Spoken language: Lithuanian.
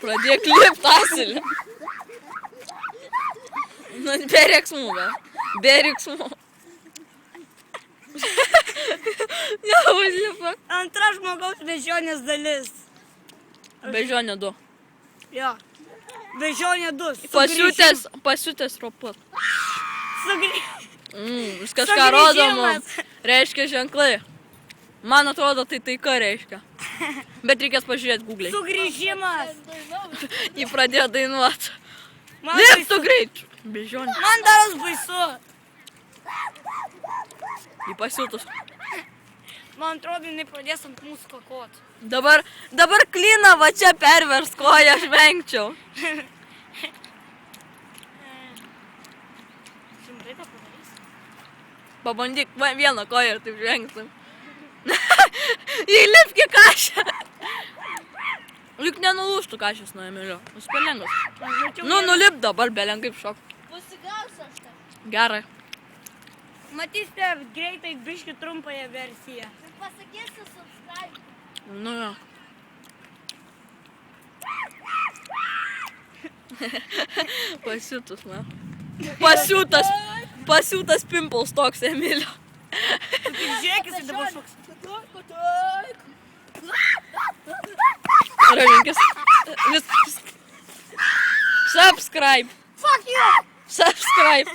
Pradėk lipt asilį. Nu, be reiksmų, be reiksmų. Neužlipa. Antra žmogaus bežionės dalis. Bežionė 2. Jo. Bežionė 2. Pasiutęs ropot. Jis kažką Sugrįžimas. rodo mums. Reiškia ženklai. Man atrodo, tai taika reiškia. Bet reikės pažiūrėti Google'ai. Sugrįžimas. Jį pradėjo dainuoti. Man Liptų baisu. greičiu. Bežionė. Man daras baisu. Jį pasiutus. Man atrodo, jinai pradės ant mūsų kakot. Dabar klina va čia pervers koją, aš vengčiau. Šimtai tą padarys. Pabandyk vieną koją ir taip žengsim. Įlipki kašę. Juk nenulūštų kašės nuo Emilio. Jis per lengvas. Nu, nulip dabar, belen kaip šok. Pasigausiu aš tai. Gerai. Matysite greitai biški trumpąją versiją. Ir pasakysiu subscribe. Nu jo. Pasiutus, na. Pasiutas pimples toks Emilio. Tu tik žiūrėk, jisai dabar šoks. Raminkis. Viskas. Subscribe. Fuck you! Subscribe.